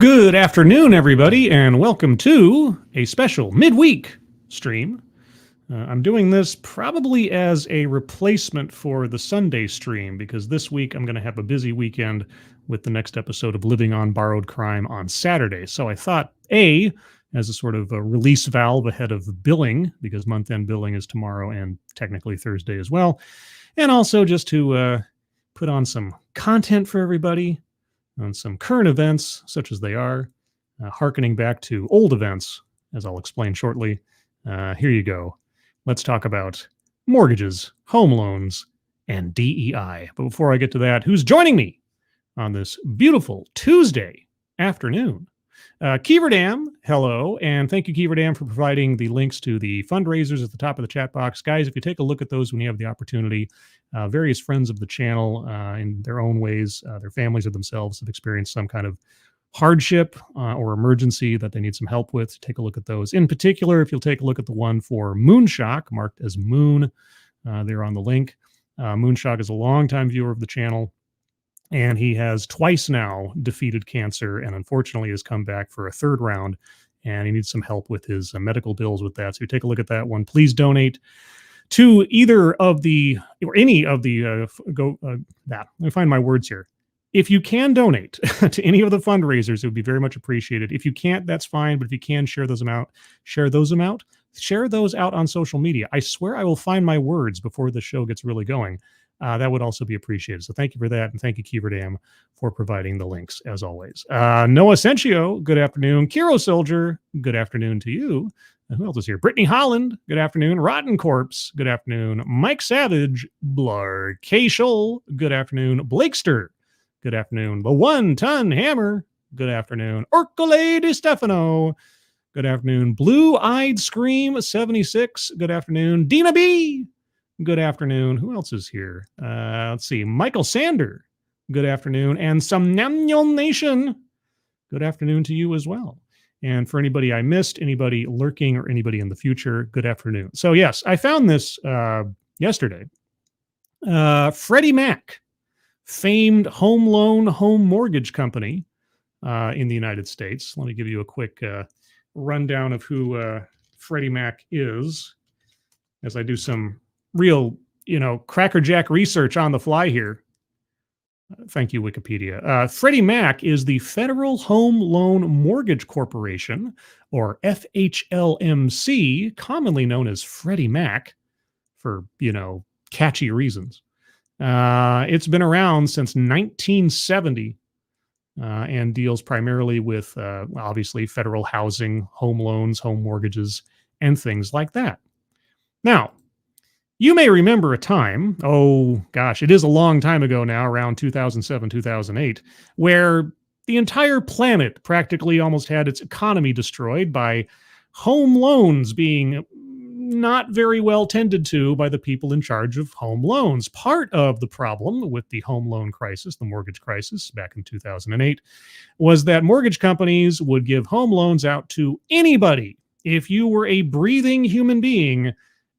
Good afternoon, everybody, and welcome to a special midweek stream. I'm doing this probably as a replacement for the Sunday stream because this week I'm going to have a busy weekend with the next episode of Living on Borrowed Crime on Saturday. So I thought, as a sort of a release valve ahead of billing, because month-end billing is tomorrow and technically Thursday as well, and also just to put on some content for everybody on some current events, such as they are, hearkening back to old events, as I'll explain shortly. Here you go. Let's talk about mortgages, home loans, and DEI. But before I get to that, who's joining me on this beautiful Tuesday afternoon? Keeverdam, hello, and thank you, Keeverdam, for providing the links to the fundraisers at the top of the chat box. Guys, if you take a look at those when you have the opportunity, various friends of the channel in their own ways, their families or themselves have experienced some kind of hardship or emergency that they need some help with. Take a look at those. In particular, if you'll take a look at the one for Moonshock, marked as Moon, there on the link. Moonshock is a longtime viewer of the channel, and he has twice now defeated cancer and unfortunately has come back for a third round, and he needs some help with his medical bills with that. So you take a look at that one. Please donate to either of the, or any of the, let me find my words here. If you can donate to any of the fundraisers, it would be very much appreciated. If you can't, that's fine. But if you can, share those out on social media. I swear I will find my words before the show gets really going. That would also be appreciated. So thank you for that. And thank you, Keeverdam, for providing the links as always. Noah Sencio, good afternoon. Kiro Soldier, good afternoon to you. Who else is here? Brittany Holland, good afternoon. Rotten Corpse, good afternoon. Mike Savage, Blar K. Scholl, good afternoon. Blakester, good afternoon. The One Ton Hammer, good afternoon. Orcole Di Stefano, good afternoon. Blue Eyed Scream 76, good afternoon. Dina B, good afternoon. Who else is here? Let's see. Michael Sander, good afternoon. And Somnamnul Nation, good afternoon to you as well. And for anybody I missed, anybody lurking, or anybody in the future, good afternoon. So yes, I found this yesterday. FreddieMac, famed home loan, home mortgage company in the United States. Let me give you a quick rundown of who FreddieMac is as I do some real, crackerjack research on the fly here. Thank you, Wikipedia. FreddieMac is the Federal Home Loan Mortgage Corporation, or FHLMC, commonly known as Freddie Mac for, catchy reasons. It's been around since 1970 and deals primarily with, obviously, federal housing, home loans, home mortgages, and things like that. Now, you may remember a time, it is a long time ago now, around 2007, 2008, where the entire planet practically almost had its economy destroyed by home loans being not very well tended to by the people in charge of home loans. Part of the problem with the home loan crisis, the mortgage crisis back in 2008, was that mortgage companies would give home loans out to anybody. If you were a breathing human being,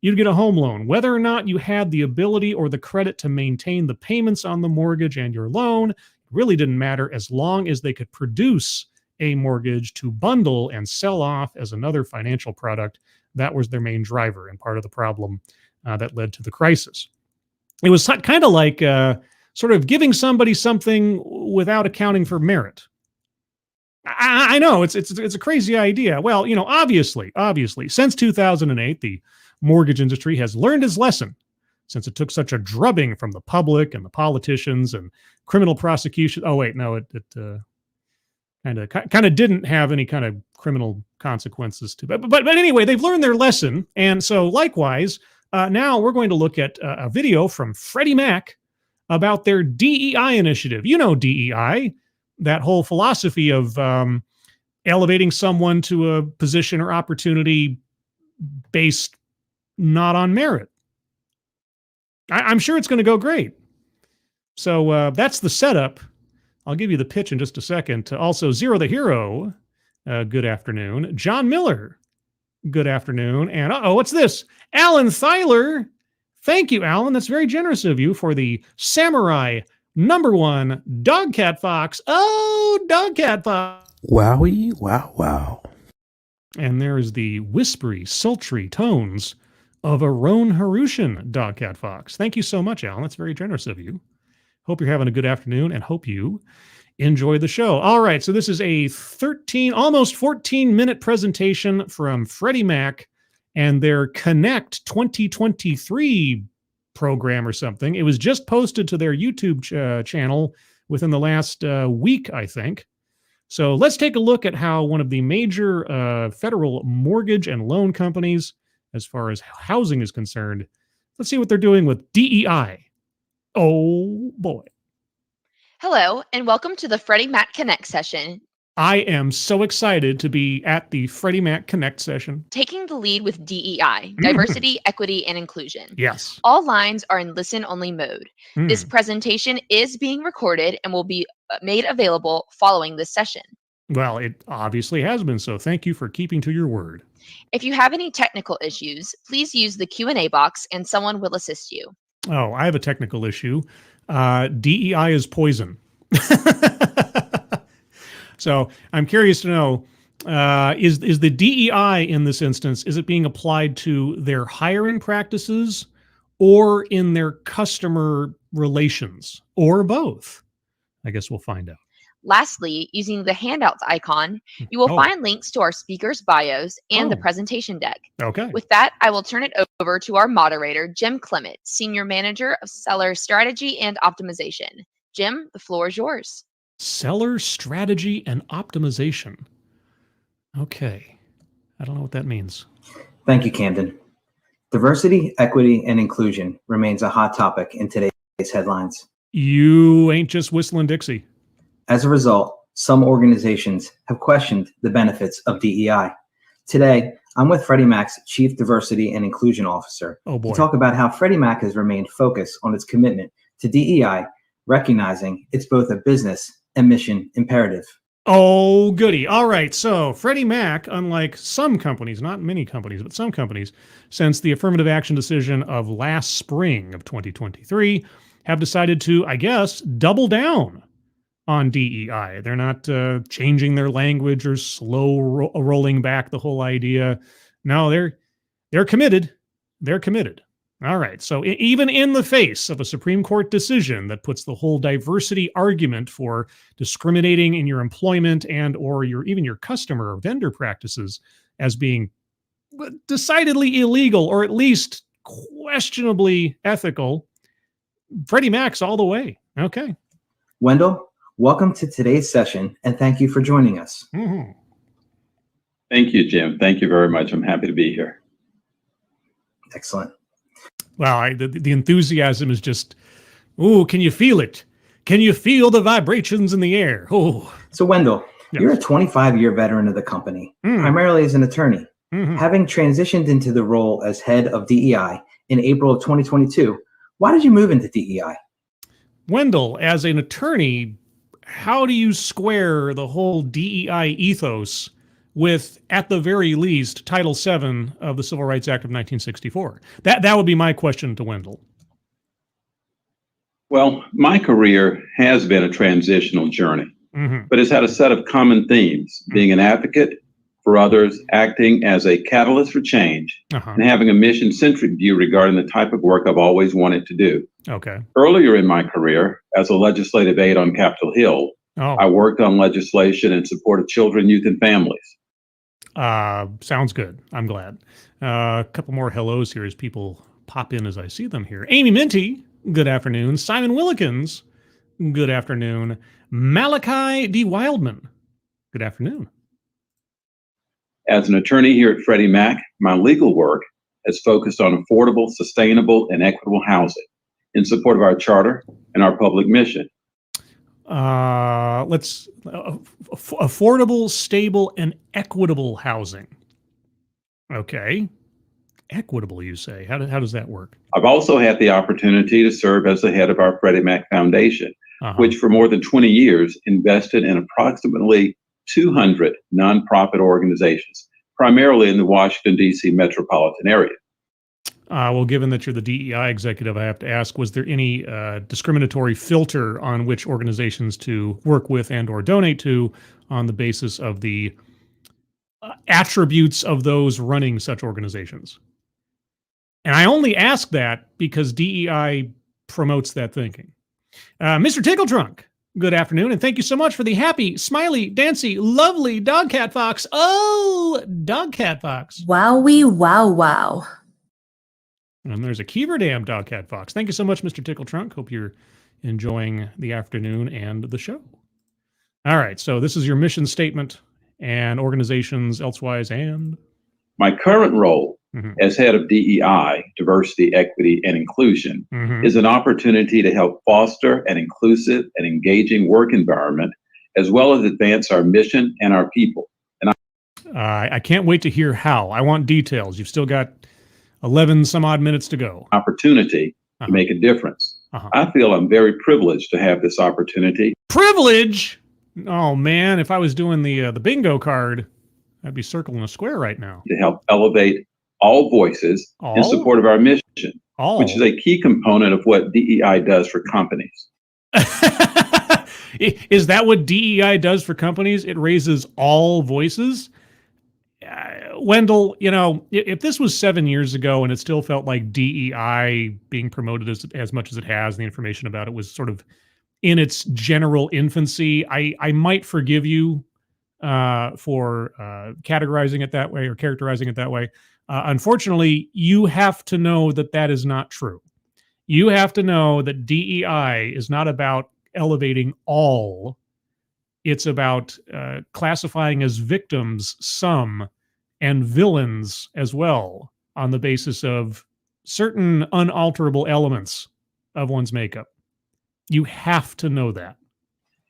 you'd get a home loan, whether or not you had the ability or the credit to maintain the payments on the mortgage and your loan. It really didn't matter as long as they could produce a mortgage to bundle and sell off as another financial product. That was their main driver and part of the problem that led to the crisis. It was kind of like sort of giving somebody something without accounting for merit. I know it's a crazy idea. Well, obviously, since 2008, the mortgage industry has learned its lesson, since it took such a drubbing from the public and the politicians and criminal prosecution. Oh wait, no, it kind of didn't have any kind of criminal consequences to it. But anyway, they've learned their lesson, and so likewise, now we're going to look at a video from FreddieMac about their DEI initiative. DEI, that whole philosophy of elevating someone to a position or opportunity based not on merit. I'm sure it's going to go great. So that's the setup. I'll give you the pitch in just a second. To also Zero the Hero, good afternoon. John Miller, good afternoon. And what's this? Alan Thyler. Thank you, Alan. That's very generous of you for the Samurai #1 Dogcat Fox. Oh, Dogcat Fox. Wowie, wow, wow. And there is the whispery, sultry tones of a Roan Harutian Dog Cat Fox. Thank you so much, Alan. That's very generous of you. Hope you're having a good afternoon and hope you enjoy the show. All right, so this is a 13, almost 14-minute presentation from FreddieMac and their Connect 2023 program or something. It was just posted to their YouTube channel within the last week, I think. So let's take a look at how one of the major federal mortgage and loan companies, as far as housing is concerned, let's see what they're doing with D.E.I. Oh, boy. Hello, and welcome to the FreddieMac Connect session. I am so excited to be at the FreddieMac Connect session. Taking the lead with DEI, diversity, equity, and inclusion. Yes. All lines are in listen-only mode. This presentation is being recorded and will be made available following this session. Well, it obviously has been, so thank you for keeping to your word. If you have any technical issues, please use the Q&A box and someone will assist you. Oh, I have a technical issue. DEI is poison. So I'm curious to know, is the DEI in this instance, is it being applied to their hiring practices or in their customer relations or both? I guess we'll find out. Lastly, using the handouts icon, you will find links to our speakers' bios and the presentation deck. Okay. With that, I will turn it over to our moderator, Jim Clement, Senior Manager of Seller Strategy and Optimization. Jim, the floor is yours. Seller strategy and optimization. Okay. I don't know what that means. Thank you, Camden. Diversity, equity, and inclusion remains a hot topic in today's headlines. You ain't just whistling Dixie. As a result, some organizations have questioned the benefits of DEI. Today, I'm with FreddieMac's Chief Diversity and Inclusion Officer to talk about how FreddieMac has remained focused on its commitment to DEI, recognizing it's both a business and mission imperative. Oh, goody. All right. So FreddieMac, unlike some companies, not many companies, but some companies, since the affirmative action decision of last spring of 2023, have decided to, I guess, double down on DEI. They're not changing their language or rolling back the whole idea. No, they're committed. They're committed. All right. So even in the face of a Supreme Court decision that puts the whole diversity argument for discriminating in your employment and or even your customer or vendor practices as being decidedly illegal or at least questionably ethical, FreddieMac's all the way. Okay. Wendell, welcome to today's session, and thank you for joining us. Thank you, Jim. Thank you very much. I'm happy to be here. Excellent. Well, the enthusiasm is just, ooh, can you feel it? Can you feel the vibrations in the air? Oh. So, Wendell, you're a 25-year veteran of the company, primarily as an attorney. Having transitioned into the role as head of DEI in April of 2022, why did you move into DEI? Wendell, as an attorney, how do you square the whole DEI ethos with, at the very least, Title VII of the Civil Rights Act of 1964? That would be my question to Wendell. Well, my career has been a transitional journey, but it's had a set of common themes: being an advocate for others, acting as a catalyst for change, and having a mission-centric view regarding the type of work I've always wanted to do. Okay. Earlier in my career, as a legislative aide on Capitol Hill, I worked on legislation in support of children, youth, and families. Sounds good. I'm glad. A couple more hellos here as people pop in as I see them here. Amy Minty, good afternoon. Simon Willikins, good afternoon. Malachi D. Wildman, good afternoon. As an attorney here at FreddieMac, my legal work has focused on affordable, sustainable, and equitable housing in support of our charter and our public mission. Affordable, stable, and equitable housing. Okay. Equitable, you say. How does that work? I've also had the opportunity to serve as the head of our FreddieMac Foundation, which for more than 20 years invested in approximately 200 nonprofit organizations, primarily in the Washington, D.C. metropolitan area. Well, given that you're the DEI executive, I have to ask, was there any discriminatory filter on which organizations to work with and or donate to on the basis of the attributes of those running such organizations? And I only ask that because DEI promotes that thinking. Mr. Tickle Trunk, good afternoon, and thank you so much for the happy, smiley, dancy, lovely dog cat fox. Oh, dog cat fox. Wowie, wow, wow. And there's a Kiever Dam dog cat fox. Thank you so much, Mr. Tickle Trunk. Hope you're enjoying the afternoon and the show. All right, so this is your mission statement and organizations elsewise and... My current role as head of DEI, diversity, equity, and inclusion, is an opportunity to help foster an inclusive and engaging work environment, as well as advance our mission and our people. And I can't wait to hear how. I want details. You've still got 11 some odd minutes to go. Opportunity to make a difference. I feel I'm very privileged to have this opportunity. Privilege? Oh man, if I was doing the bingo card, I'd be circling a square right now. To help elevate all voices in support of our mission, which is a key component of what DEI does for companies. Is that what DEI does for companies? It raises all voices? Wendell, you know, if this was 7 years ago and it still felt like DEI being promoted as much as it has, the information about it was sort of in its general infancy, I might forgive you for categorizing it that way or characterizing it that way. Unfortunately, you have to know that that is not true. You have to know that DEI is not about elevating all. It's about classifying as victims some and villains as well on the basis of certain unalterable elements of one's makeup. You have to know that.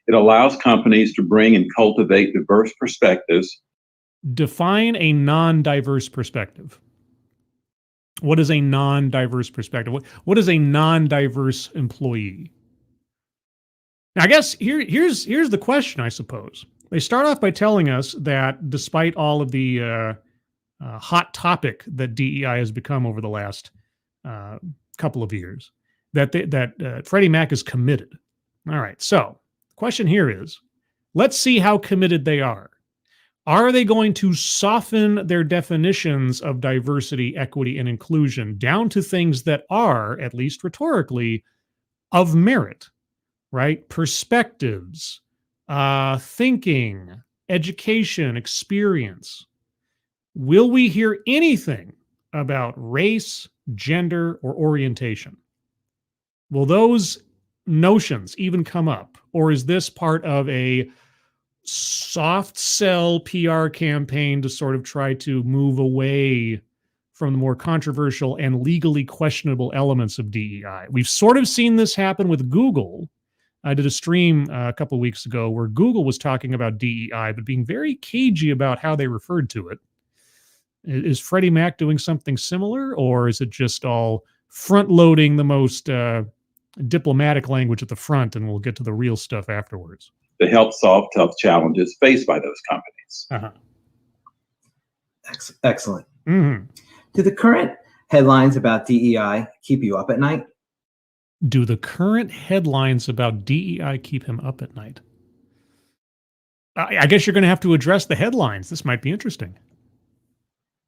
It allows companies to bring and cultivate diverse perspectives. Define a non-diverse perspective. What is a non-diverse perspective? What is a non-diverse employee? Now, I guess here's the question, I suppose. They start off by telling us that despite all of the hot topic that DEI has become over the last couple of years, that FreddieMac is committed. All right, so the question here is, let's see how committed they are. Are they going to soften their definitions of diversity, equity, and inclusion down to things that are, at least rhetorically, of merit, right? Perspectives, thinking, education, experience. Will we hear anything about race, gender, or orientation? Will those notions even come up? Or is this part of a soft sell PR campaign to sort of try to move away from the more controversial and legally questionable elements of DEI? We've sort of seen this happen with Google. I did a stream a couple of weeks ago where Google was talking about DEI, but being very cagey about how they referred to it. Is FreddieMac doing something similar, or is it just all front-loading the most diplomatic language at the front, and we'll get to the real stuff afterwards? To help solve tough challenges faced by those companies. Excellent. Do the current headlines about DEI keep you up at night? Do the current headlines about DEI keep him up at night? I guess you're going to have to address the headlines. This might be interesting.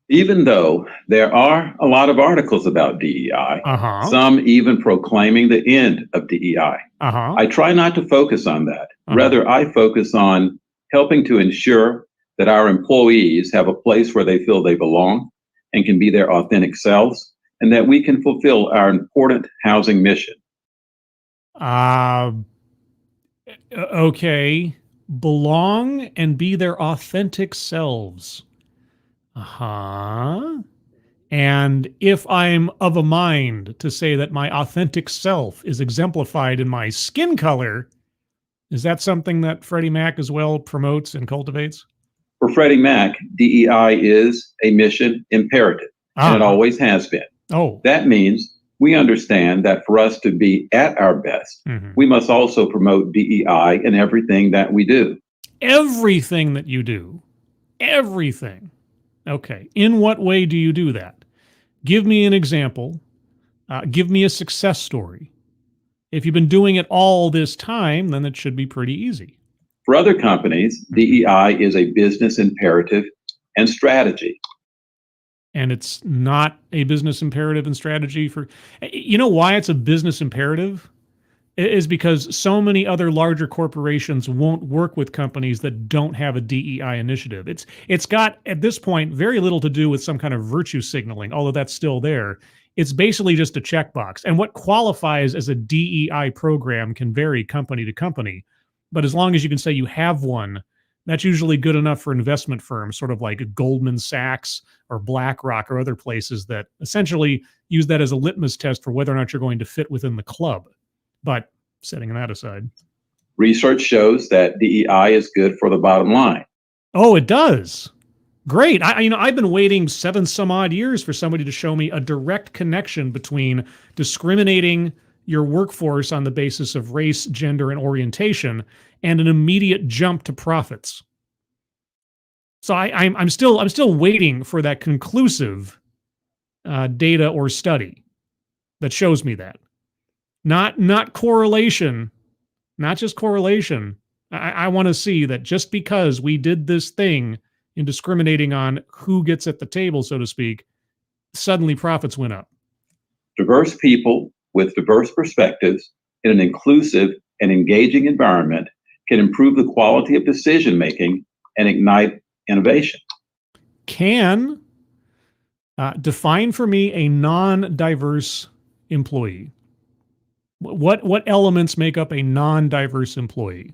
Even though there are a lot of articles about DEI, some even proclaiming the end of DEI, I try not to focus on that. Rather, I focus on helping to ensure that our employees have a place where they feel they belong and can be their authentic selves, and that we can fulfill our important housing mission. Okay. Belong and be their authentic selves. And if I'm of a mind to say that my authentic self is exemplified in my skin color, is that something that FreddieMac as well promotes and cultivates? For FreddieMac, DEI is a mission imperative, and it always has been. That means we understand that for us to be at our best, we must also promote DEI in everything that we do. Everything that you do. Everything. Okay. In what way do you do that? Give me an example. Give me a success story. If you've been doing it all this time, then it should be pretty easy. For other companies, DEI is a business imperative and strategy. And it's not a business imperative and strategy for, you know why it's a business imperative? It is because so many other larger corporations won't work with companies that don't have a DEI initiative. It's got, at this point, very little to do with some kind of virtue signaling, although that's still there. It's basically just a checkbox. And what qualifies as a DEI program can vary company to company. But as long as you can say you have one, that's usually good enough for investment firms, sort of like Goldman Sachs or BlackRock or other places that essentially use that as a litmus test for whether or not you're going to fit within the club. But setting that aside. Research shows that DEI is good for the bottom line. Oh, it does. Great. I've been waiting 7 some odd years for somebody to show me a direct connection between discriminating your workforce on the basis of race, gender, and orientation, and an immediate jump to profits. So I'm still waiting for that conclusive data or study that shows me that. Not correlation, not just correlation. I want to see that just because we did this thing in discriminating on who gets at the table, so to speak, suddenly profits went up. Diverse people with diverse perspectives in an inclusive and engaging environment can improve the quality of decision making and ignite innovation. Can define for me a non-diverse employee. What elements make up a non-diverse employee?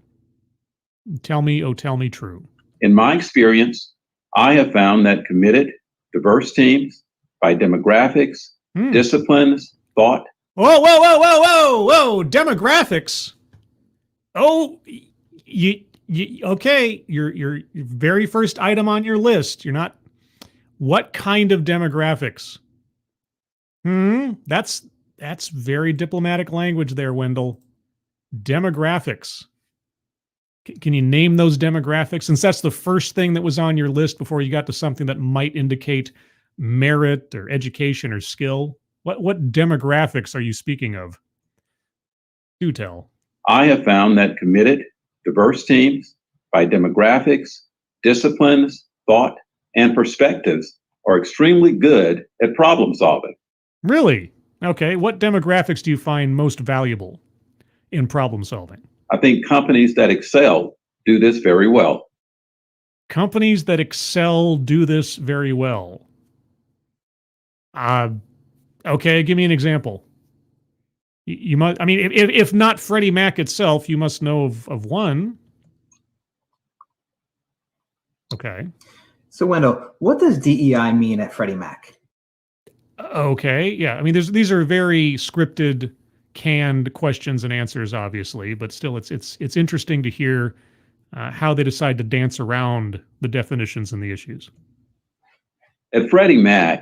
Tell me true. In my experience, I have found that committed, diverse teams by demographics, disciplines, thought. Whoa! Demographics. Oh, okay. Your very first item on your list. You're not. What kind of demographics? That's very diplomatic language there, Wendell. Demographics. Can you name those demographics? Since that's the first thing that was on your list before you got to something that might indicate merit or education or skill. What demographics are you speaking of? Do tell. I have found that committed, diverse teams by demographics, disciplines, thought, and perspectives are extremely good at problem solving. Really? Okay. What demographics do you find most valuable in problem solving? I think companies that excel do this very well. Companies that excel do this very well. Okay, give me an example. You must, if not FreddieMac itself, you must know of one. Okay. So Wendell, what does DEI mean at FreddieMac? Okay, yeah. These are very scripted, canned questions and answers, obviously, but still, it's interesting to hear how they decide to dance around the definitions and the issues. At FreddieMac,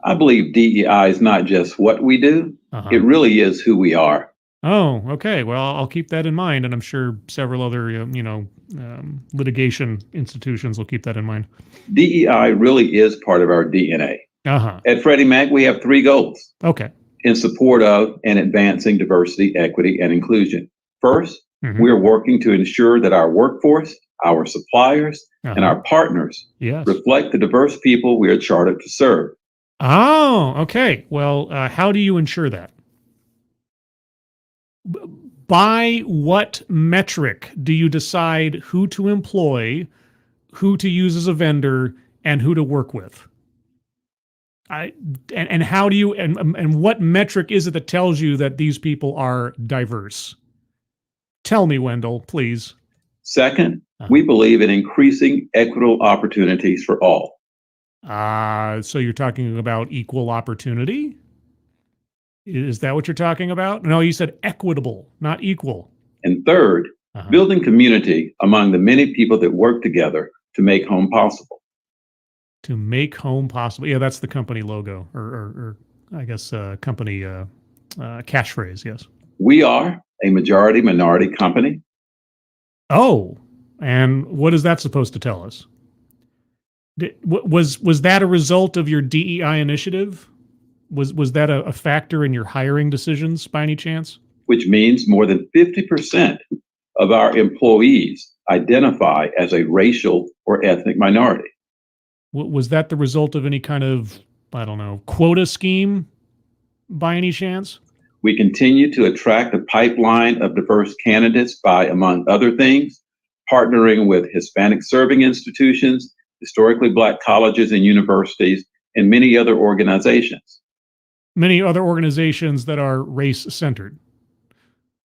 I believe DEI is not just what we do; it really is who we are. Oh, okay. Well, I'll keep that in mind, and I'm sure several other, litigation institutions will keep that in mind. DEI really is part of our DNA. At FreddieMac, we have 3 goals. Okay. In support of and advancing diversity, equity, and inclusion. First, we are working to ensure that our workforce, our suppliers, and our partners reflect the diverse people we are chartered to serve. Oh, okay. Well, how do you ensure that? By what metric do you decide who to employ, who to use as a vendor, and who to work with? And how do you and what metric is it that tells you that these people are diverse? Tell me, Wendell, please. Second, we believe in increasing equitable opportunities for all. So you're talking about equal opportunity? Is that what you're talking about? No, you said equitable, not equal. And third, building community among the many people that work together to make home possible. To make home possible. Yeah, that's the company logo, or I guess company catchphrase, yes. We are a majority-minority company. Oh, and what is that supposed to tell us? Was that a result of your DEI initiative? Was that a factor in your hiring decisions by any chance? Which means more than 50% of our employees identify as a racial or ethnic minority. Was that the result of any kind of, I don't know, quota scheme by any chance? We continue to attract a pipeline of diverse candidates by, among other things, partnering with Hispanic serving institutions, historically Black colleges and universities, and many other organizations. Many other organizations that are race-centered.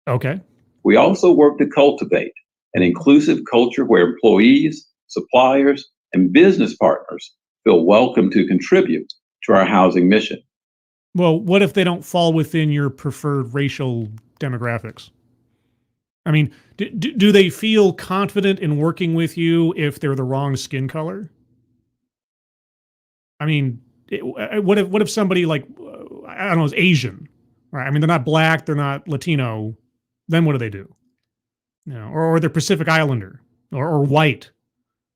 Okay. We also work to cultivate an inclusive culture where employees, suppliers, and business partners feel welcome to contribute to our housing mission. Well, what if they don't fall within your preferred racial demographics? I mean, do they feel confident in working with you if they're the wrong skin color? I mean, what if somebody like, I don't know, is Asian, right? I mean, they're not Black, they're not Latino. Then what do? You know, or they're Pacific Islander or white.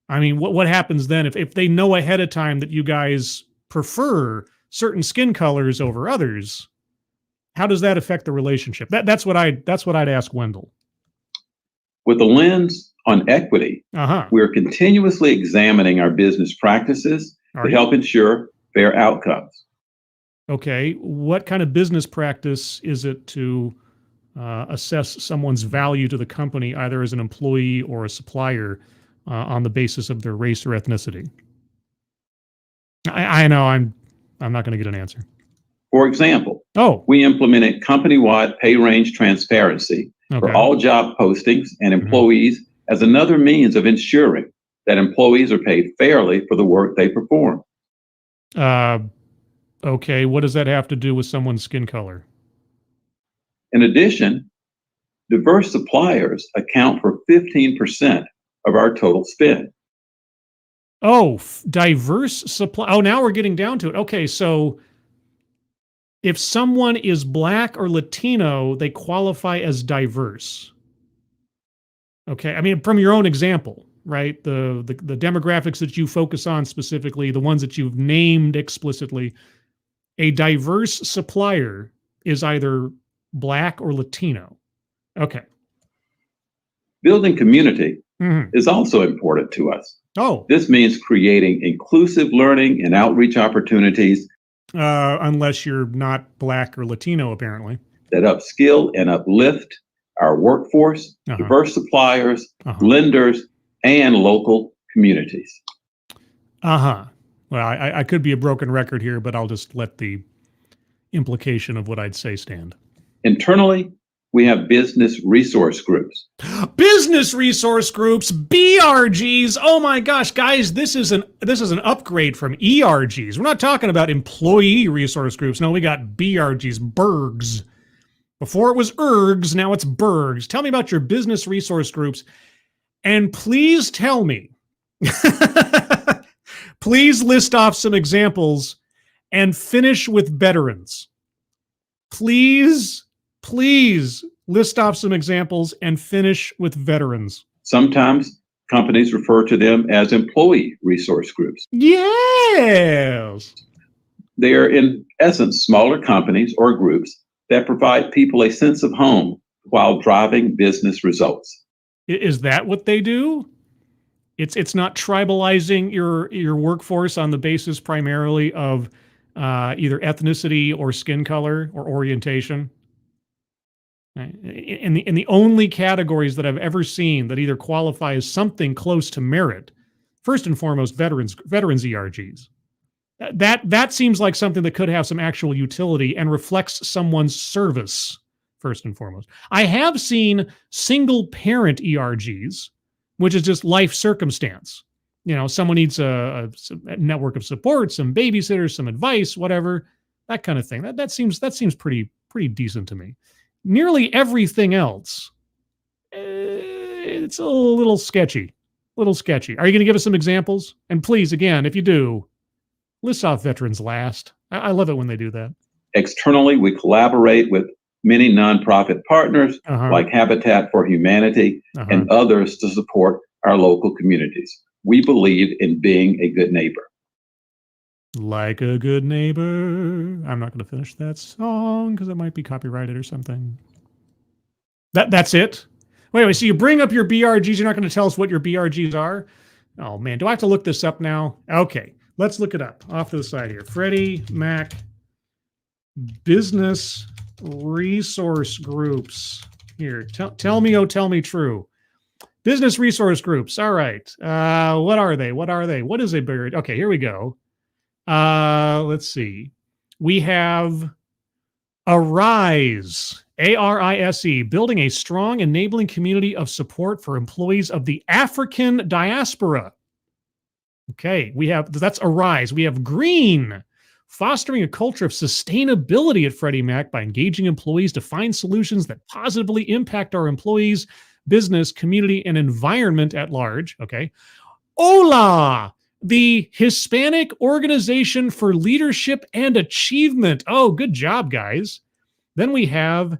I mean, what happens then if they know ahead of time that you guys prefer certain skin colors over others? How does that affect the relationship? That's what I'd ask Wendell. With a lens on equity, we're continuously examining our business practices to help ensure fair outcomes. Okay, what kind of business practice is it to assess someone's value to the company, either as an employee or a supplier, on the basis of their race or ethnicity? I know I'm not going to get an answer. For example, we implemented company-wide pay range transparency for all job postings and employees as another means of ensuring that employees are paid fairly for the work they perform. Okay, what does that have to do with someone's skin color? In addition, diverse suppliers account for 15% of our total spend. Oh, diverse supply. Oh, now we're getting down to it. Okay, so if someone is Black or Latino, they qualify as diverse. Okay, I mean, from your own example, right? The demographics that you focus on specifically, the ones that you've named explicitly, a diverse supplier is either Black or Latino. Okay. Building community is also important to us. Oh. This means creating inclusive learning and outreach opportunities. Unless you're not Black or Latino, apparently. That upskill and uplift our workforce, diverse suppliers, lenders, and local communities. Well, I could be a broken record here, but I'll just let the implication of what I'd say stand. Internally, we have business resource groups. Business resource groups, BRGs. Oh my gosh, guys, this is an upgrade from ERGs. We're not talking about employee resource groups. No, we got BRGs, BERGs. Before it was ERGs, now it's BERGs. Tell me about your business resource groups, and please tell me, please list off some examples and finish with veterans. Please list off some examples and finish with veterans. Sometimes companies refer to them as employee resource groups. Yes. They are, in essence, smaller companies or groups that provide people a sense of home while driving business results. Is that what they do? It's not tribalizing your workforce on the basis primarily of either ethnicity or skin color or orientation. In the only categories that I've ever seen that either qualify as something close to merit, first and foremost, veterans ERGs. That seems like something that could have some actual utility and reflects someone's service, first and foremost. I have seen single parent ERGs, which is just life circumstance. You know, someone needs a network of support, some babysitters, some advice, whatever, that kind of thing. That seems pretty decent to me. Nearly everything else, it's a little sketchy. Are you going to give us some examples? And please, again, if you do, list off veterans last. I love it when they do that. Externally, we collaborate with many nonprofit partners like Habitat for Humanity and others to support our local communities. We believe in being a good neighbor. Like a good neighbor. I'm not going to finish that song because it might be copyrighted or something. That's it? Wait, so you bring up your BRGs. You're not going to tell us what your BRGs are? Oh, man. Do I have to look this up now? Okay. Let's look it up. Off to the side here. FreddieMac Business Resource Groups. Here. Tell me, oh, tell me true. Business Resource Groups. All right. What are they? What is a BRG? Okay, here we go. Let's see. We have ARISE, ARISE, building a strong, enabling community of support for employees of the African diaspora. Okay, that's ARISE. We have GREEN, fostering a culture of sustainability at FreddieMac by engaging employees to find solutions that positively impact our employees, business, community, and environment at large. Okay. HOLA, the Hispanic Organization for Leadership and Achievement. Oh, good job, guys. Then we have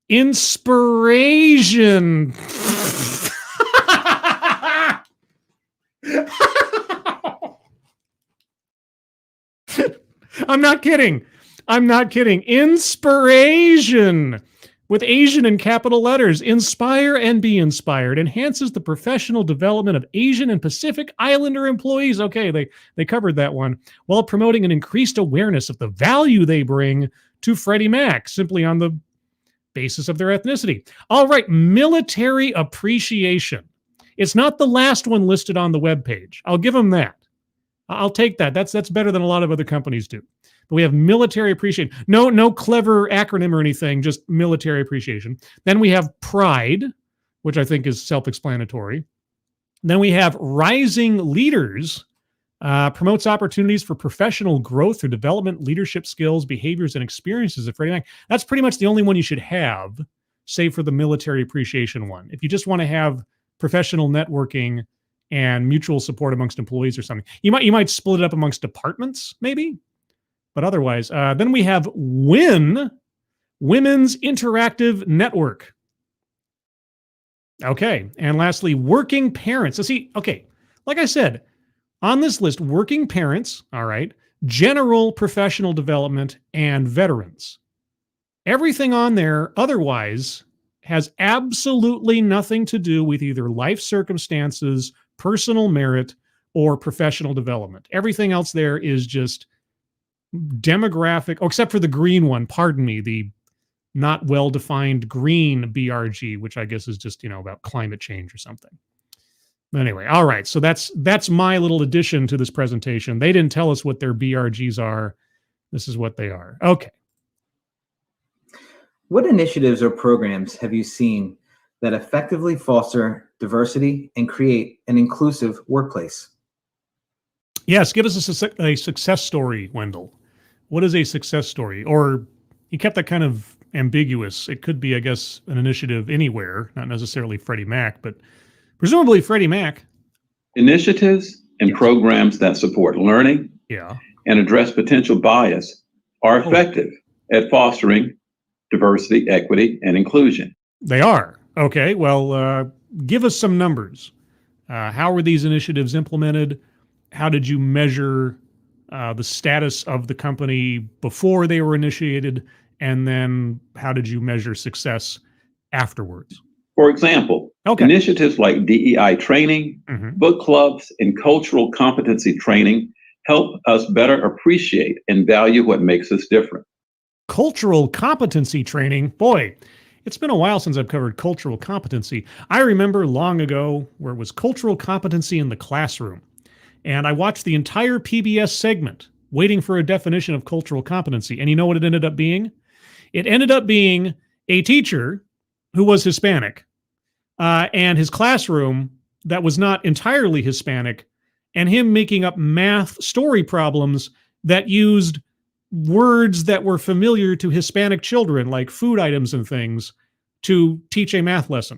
Inspiration. I'm not kidding. Inspiration, with Asian in capital letters. Inspire and be inspired. Enhances the professional development of Asian and Pacific Islander employees. Okay, they covered that one. While promoting an increased awareness of the value they bring to FreddieMac, simply on the basis of their ethnicity. All right, military appreciation. It's not the last one listed on the webpage. I'll give them that. I'll take that. That's better than a lot of other companies do. But we have military appreciation. No clever acronym or anything, just military appreciation. Then we have pride, which I think is self-explanatory. Then we have rising leaders, promotes opportunities for professional growth through development, leadership skills, behaviors, and experiences at FreddieMac. That's pretty much the only one you should have, save for the military appreciation one. If you just want to have professional networking and mutual support amongst employees or something, you might split it up amongst departments, maybe. But otherwise, then we have WIN, Women's Interactive Network. Okay. And lastly, working parents. Let's see. Okay. Like I said, on this list, working parents, all right, general professional development, and veterans. Everything on there otherwise has absolutely nothing to do with either life circumstances, personal merit, or professional development. Everything else there is just demographic, except for the green one, pardon me, the not well-defined green BRG, which I guess is just, about climate change or something. But anyway, all right, so that's my little addition to this presentation. They didn't tell us what their BRGs are. This is what they are. Okay. What initiatives or programs have you seen that effectively foster diversity and create an inclusive workplace? Yes, give us a success story, Wendell. What is a success story? Or you kept that kind of ambiguous. It could be, I guess, an initiative anywhere, not necessarily FreddieMac, but presumably FreddieMac. Initiatives and programs that support learning and address potential bias are effective at fostering diversity, equity, and inclusion. They are. Okay, well, give us some numbers. How were these initiatives implemented? How did you measure the status of the company before they were initiated? And then how did you measure success afterwards? For example, initiatives like DEI training, book clubs, and cultural competency training help us better appreciate and value what makes us different. Cultural competency training, boy, it's been a while since I've covered cultural competency. I remember long ago where it was cultural competency in the classroom. And I watched the entire PBS segment waiting for a definition of cultural competency. And you know what it ended up being? It ended up being a teacher who was Hispanic and his classroom that was not entirely Hispanic, and him making up math story problems that used words that were familiar to Hispanic children, like food items and things, to teach a math lesson.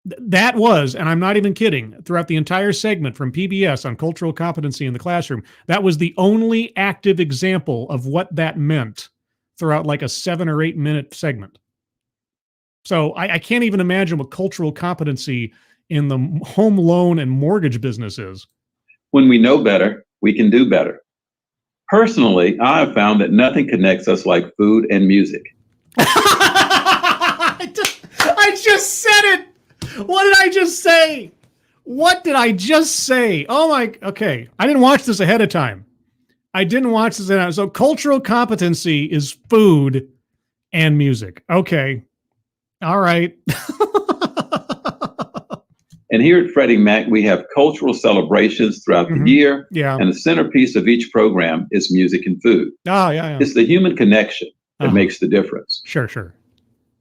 That was, and I'm not even kidding, throughout the entire segment from PBS on cultural competency in the classroom, that was the only active example of what that meant throughout like a 7 or 8 minute segment. So I can't even imagine what cultural competency in the home loan and mortgage business is. When we know better, we we can do better. Personally, I have found that nothing connects us like food and music. I just said it. What did I just say? What did I just say? Oh my, okay. I didn't watch this ahead of time. So cultural competency is food and music. Okay. All right. And here at FreddieMac, we have cultural celebrations throughout the year. Yeah. And the centerpiece of each program is music and food. Oh, yeah. It's the human connection that makes the difference. Sure.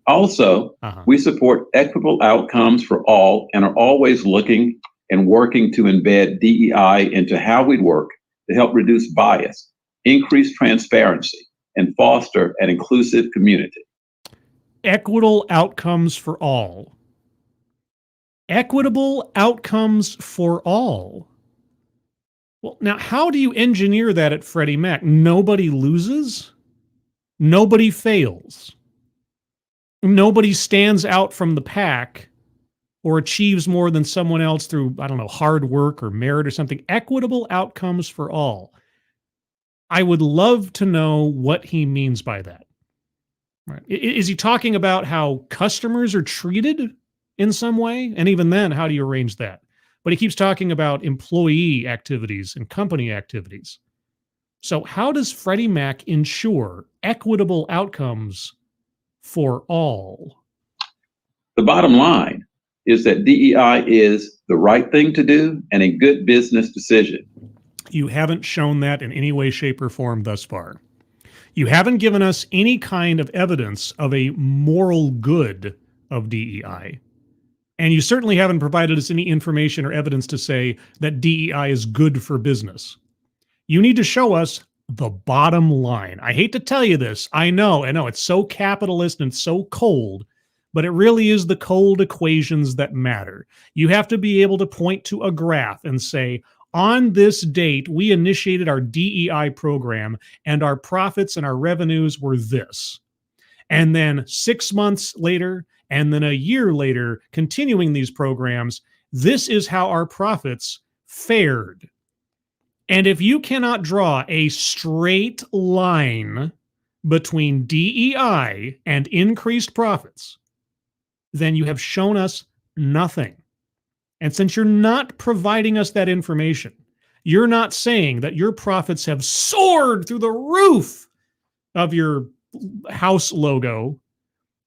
Also, we support equitable outcomes for all and are always looking and working to embed DEI into how we work to help reduce bias, increase transparency, and foster an inclusive community. Equitable outcomes for all. Equitable outcomes for all. Well, now, how do you engineer that at FreddieMac? Nobody loses? Nobody fails? Nobody stands out from the pack or achieves more than someone else through, I don't know, hard work or merit or something? Equitable outcomes for all. I would love to know what he means by that. Right. Is he talking about how customers are treated in some way? And even then, how do you arrange that? But he keeps talking about employee activities and company activities. So how does FreddieMac ensure equitable outcomes for all? The bottom line is that DEI is the right thing to do and a good business decision. You haven't shown that in any way, shape, or form thus far. You haven't given us any kind of evidence of a moral good of DEI. And you certainly haven't provided us any information or evidence to say that DEI is good for business. You need to show us the bottom line. I hate to tell you this. I know it's so capitalist and so cold, but it really is the cold equations that matter. You have to be able to point to a graph and say, on this date, we initiated our DEI program and our profits and our revenues were this. And then 6 months later, and then a year later, continuing these programs, this is how our profits fared. And if you cannot draw a straight line between DEI and increased profits, then you have shown us nothing. And since you're not providing us that information, you're not saying that your profits have soared through the roof of your house logo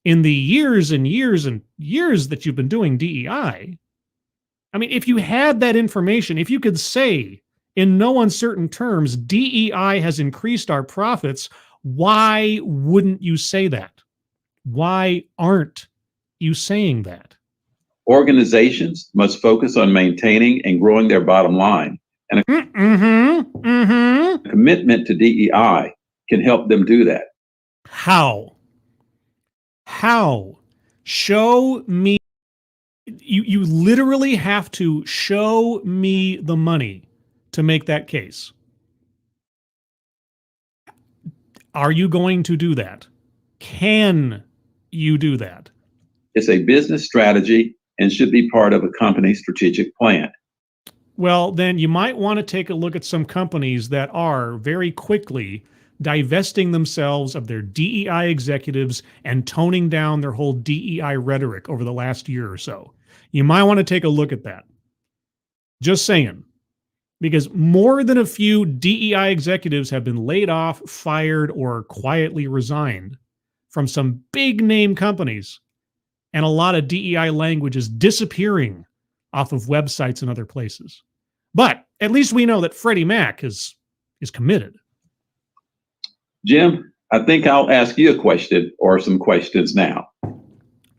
in the years and years and years that you've been doing DEI. I mean, if you had that information, if you could say in no uncertain terms, DEI has increased our profits, why wouldn't you say that? Why aren't you saying that? Organizations must focus on maintaining and growing their bottom line, and a commitment to DEI can help them do that. How? Show me. You literally have to show me the money to make that case. Are you going to do that? Can you do that? It's a business strategy and should be part of a company's strategic plan. Well, then you might want to take a look at some companies that are very quickly divesting themselves of their DEI executives and toning down their whole DEI rhetoric over the last year or so. You might want to take a look at that. Just saying. Because more than a few DEI executives have been laid off, fired, or quietly resigned from some big name companies. And a lot of DEI language is disappearing off of websites and other places. But at least we know that FreddieMac is committed. Jim, I think I'll ask you a question or some questions now.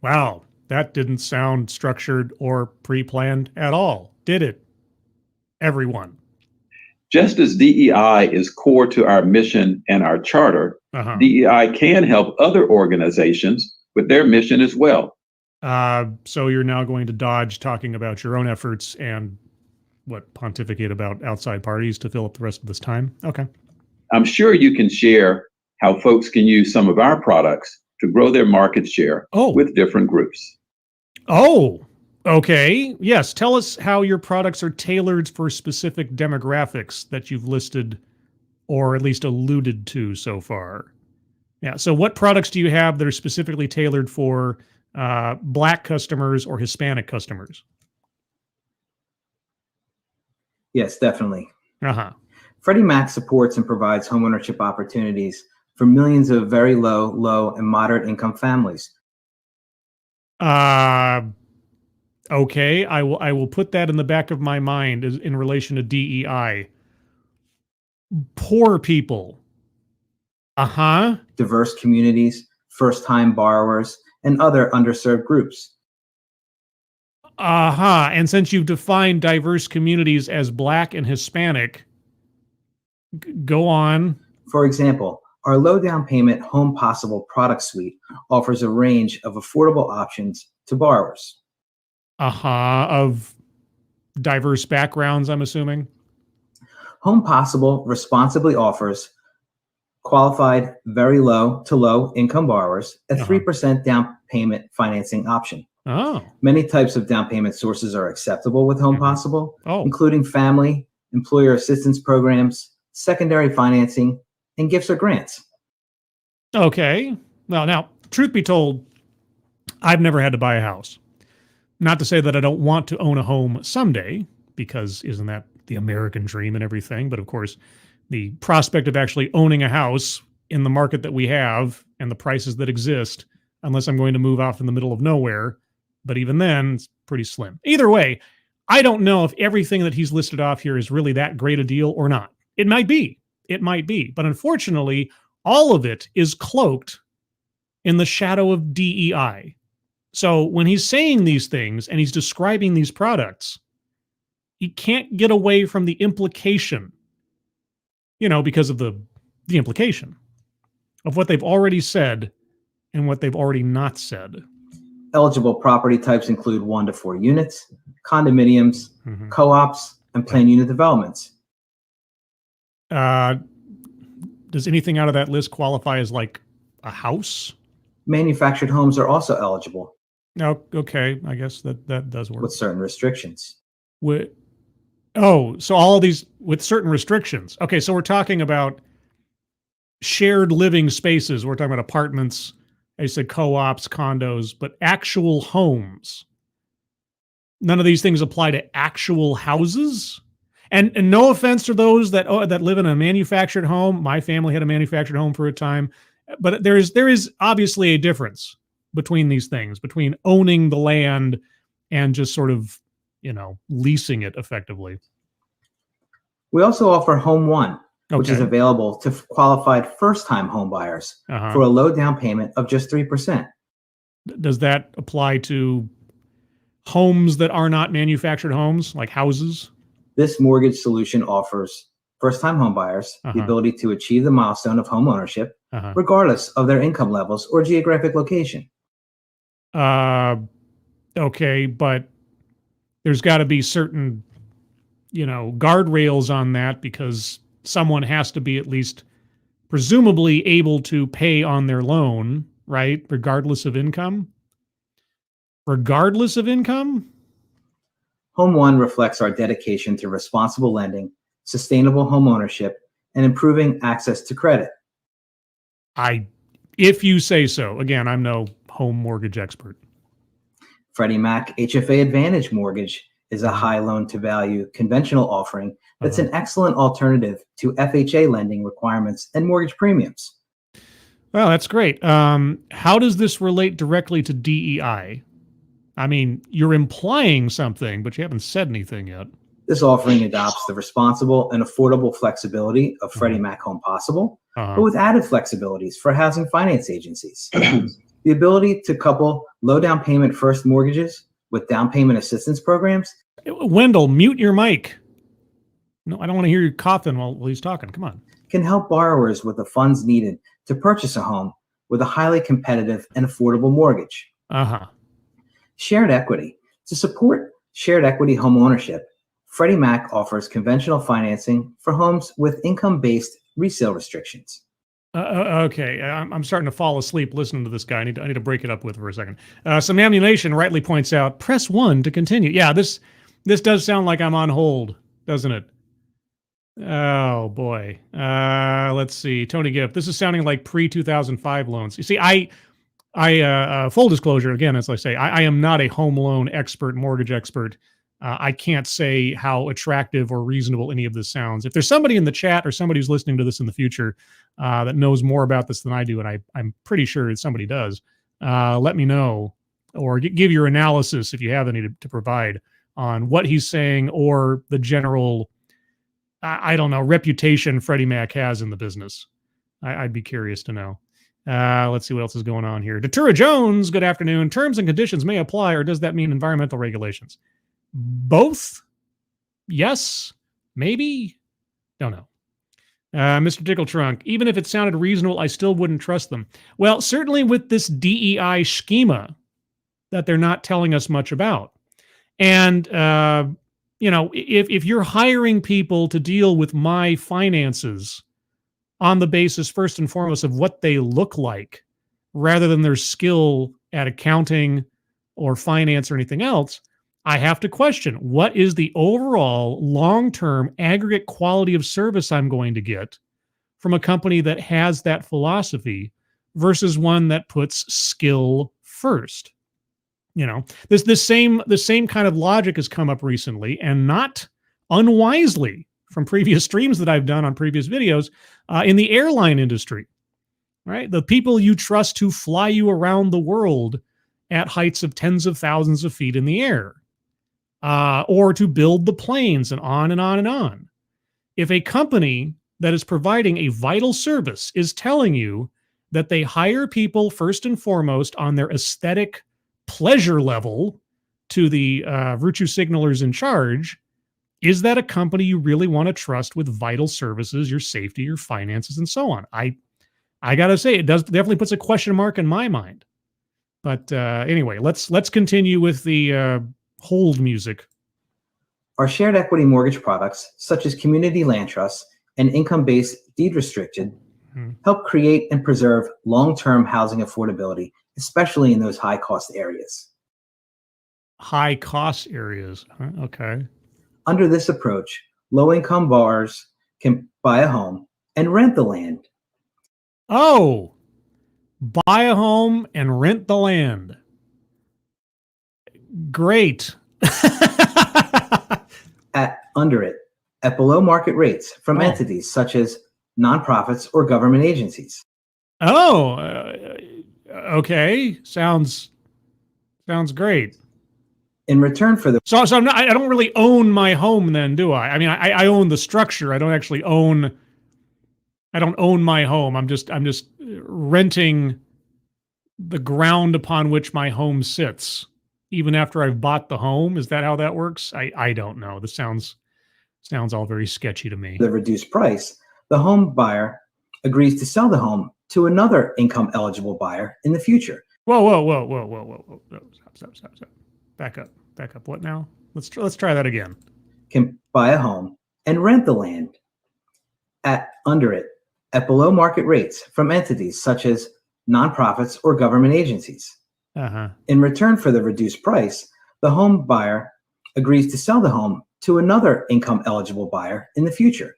Wow, that didn't sound structured or pre-planned at all, did it? Everyone. Just as DEI is core to our mission and our charter, DEI can help other organizations with their mission as well. So you're now going to dodge talking about your own efforts and pontificate about outside parties to fill up the rest of this time? Okay. I'm sure you can share how folks can use some of our products to grow their market share with different groups. Oh, Okay. Yes. Tell us how your products are tailored for specific demographics that you've listed or at least alluded to so far. Yeah. So what products do you have that are specifically tailored for Black customers or Hispanic customers? Yes, definitely. Uh-huh. Freddie Mac supports and provides homeownership opportunities for millions of very low, and moderate income families. Okay, I will put that in the back of my mind in relation to DEI. Poor people. Uh-huh. Diverse communities, first-time borrowers, and other underserved groups. Uh-huh. And since you've defined diverse communities as Black and Hispanic, go on. For example, our low down payment Home Possible product suite offers a range of affordable options to borrowers. Uh-huh. Of diverse backgrounds, I'm assuming. Home Possible responsibly offers qualified very low to low income borrowers a 3% down payment financing option. Oh. Many types of down payment sources are acceptable with Home Possible, including family, employer assistance programs, secondary financing, and gifts or grants. Okay. Well, now, truth be told, I've never had to buy a house. Not to say that I don't want to own a home someday, because isn't that the American dream and everything? But of course, the prospect of actually owning a house in the market that we have and the prices that exist, unless I'm going to move off in the middle of nowhere, but even then, it's pretty slim. Either way, I don't know if everything that he's listed off here is really that great a deal or not. It might be. It might be. But unfortunately, all of it is cloaked in the shadow of DEI. So when he's saying these things and he's describing these products, he can't get away from the implication, because of the implication of what they've already said and what they've already not said. Eligible property types include 1 to 4 units, condominiums, co-ops, and planned unit developments. Does anything out of that list qualify as like a house? Manufactured homes are also eligible. No, okay, I guess that does work. With certain restrictions. So all of these with certain restrictions. Okay, so we're talking about shared living spaces. We're talking about apartments. I said co-ops, condos, but actual homes. None of these things apply to actual houses. And no offense to those that live in a manufactured home. My family had a manufactured home for a time, but there is obviously a difference between these things, between owning the land and just sort of, leasing it effectively. We also offer Home One, which is available to qualified first-time home buyers for a low down payment of just 3%. Does that apply to homes that are not manufactured homes, like houses? This mortgage solution offers first-time home buyers the ability to achieve the milestone of home ownership, regardless of their income levels or geographic location. Okay, but there's got to be certain, guardrails on that, because someone has to be at least presumably able to pay on their loan, right? Regardless of income? Regardless of income? Home One reflects our dedication to responsible lending, sustainable home ownership, and improving access to credit. If you say so. Again, I'm no home mortgage expert. Freddie Mac HFA Advantage Mortgage is a high loan-to-value conventional offering that's an excellent alternative to FHA lending requirements and mortgage premiums. Well, that's great. How does this relate directly to DEI? I mean, you're implying something, but you haven't said anything yet. This offering adopts the responsible and affordable flexibility of Freddie Mac Home Possible, but with added flexibilities for housing finance agencies. The ability to couple low down payment first mortgages with down payment assistance programs. Wendell, mute your mic. No, I don't want to hear you coughing while he's talking. Come on. Can help borrowers with the funds needed to purchase a home with a highly competitive and affordable mortgage. Shared equity. To support shared equity home ownership, Freddie Mac offers conventional financing for homes with income-based resale restrictions. Okay, I'm starting to fall asleep listening to this guy. I need to break it up with for a second. Some ammunition rightly points out, press 1 to continue. Yeah, this does sound like I'm on hold, doesn't it? Oh boy. Let's see. Tony Gift. This is sounding like pre-2005 loans. You see, I full disclosure again, as I say, I am not a home loan expert, mortgage expert. I can't say how attractive or reasonable any of this sounds. If there's somebody in the chat or somebody who's listening to this in the future that knows more about this than I do, and I'm pretty sure somebody does, let me know, or give your analysis if you have any to provide on what he's saying or the general, I don't know, reputation Freddie Mac has in the business. I'd be curious to know. Let's see what else is going on here. Datura Jones, good afternoon. Terms and conditions may apply, or does that mean environmental regulations? Both? Yes? Maybe? Don't know. Mr. Tickle Trunk, even if it sounded reasonable, I still wouldn't trust them. Well, certainly with this D.E.I. schema that they're not telling us much about. And, if you're hiring people to deal with my finances on the basis, first and foremost, of what they look like, rather than their skill at accounting or finance or anything else, I have to question, what is the overall long-term aggregate quality of service I'm going to get from a company that has that philosophy versus one that puts skill first? The same kind of logic has come up recently, and not unwisely from previous streams that I've done on previous videos in the airline industry, right? The people you trust to fly you around the world at heights of tens of thousands of feet in the air, or to build the planes, and on and on and on. If a company that is providing a vital service is telling you that they hire people first and foremost on their aesthetic pleasure level to the virtue signalers in charge, is that a company you really want to trust with vital services, your safety, your finances, and so on? I gotta say, it definitely puts a question mark in my mind. But anyway, let's continue with the hold music. Our shared equity mortgage products, such as community land trusts and income-based deed restricted, help create and preserve long-term housing affordability, especially in those high-cost areas. High-cost areas. Okay. Under this approach, low-income borrowers can buy a home and rent the land. Oh, buy a home and rent the land. Great. At below market rates from entities such as nonprofits or government agencies. Oh, okay. Sounds great. In return for the so I don't really own my home then, do I? I mean, I own the structure. I don't actually own. I don't own my home. I'm just renting the ground upon which my home sits, even after I've bought the home. Is that how that works? I don't know. This sounds all very sketchy to me. The reduced price, the home buyer agrees to sell the home to another income eligible buyer in the future. Whoa. Stop. Back up. What now? Let's try that again. Can buy a home and rent the land at below market rates from entities such as nonprofits or government agencies. In return for the reduced price, the home buyer agrees to sell the home to another income eligible buyer in the future.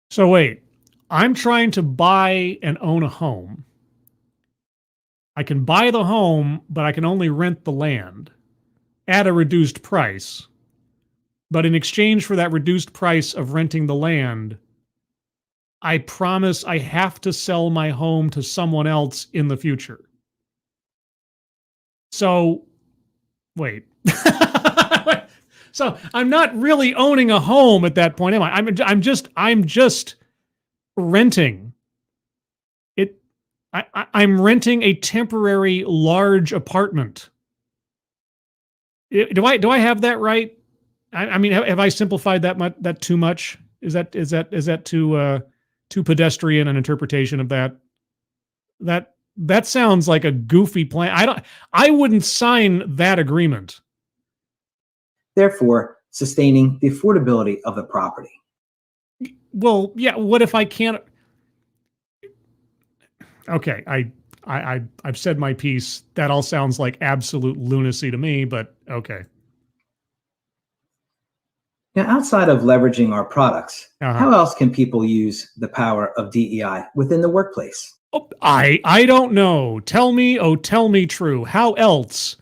So wait, I'm trying to buy and own a home. I can buy the home, but I can only rent the land at a reduced price. But in exchange for that reduced price of renting the land, I promise I have to sell my home to someone else in the future. So, wait. So I'm not really owning a home at that point, am I? I'm just renting it. I'm renting a temporary large apartment. Do I have that right? I mean, have I simplified that too much? Is that too pedestrian an interpretation of that? That sounds like a goofy plan. I wouldn't sign that agreement. Therefore, sustaining the affordability of the property. Well, yeah, what if I can't? Okay, I've said my piece. That all sounds like absolute lunacy to me, but okay. Now, outside of leveraging our products, how else can people use the power of DEI within the workplace? Oh, I don't know. Tell me, oh, tell me true. How else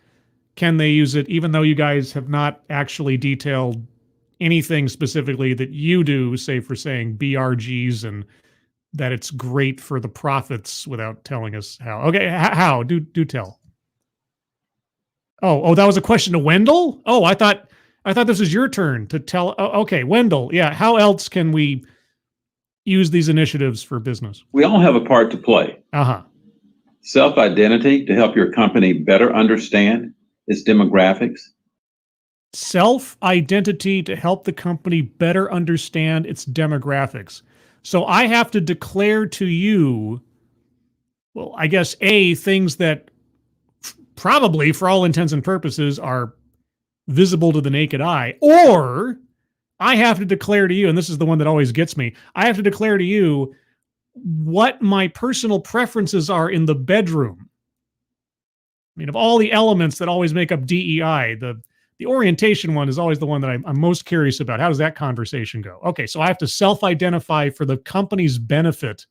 can they use it, even though you guys have not actually detailed anything specifically that you do, say for saying BRGs and that it's great for the profits without telling us how. Okay, how? Do tell. Oh, that was a question to Wendell? Oh, I thought this was your turn to tell. Oh, okay, Wendell. Yeah, how else can we use these initiatives for business? We all have a part to play. Self-identity to help your company better understand its demographics. Self-identity to help the company better understand its demographics. So I have to declare to you, well, I guess, things that probably, for all intents and purposes, are visible to the naked eye, or I have to declare to you, and this is the one that always gets me, I have to declare to you what my personal preferences are in the bedroom. I mean, of all the elements that always make up DEI, the orientation one is always the one that I'm most curious about. How does that conversation go? Okay, so I have to self-identify for the company's benefit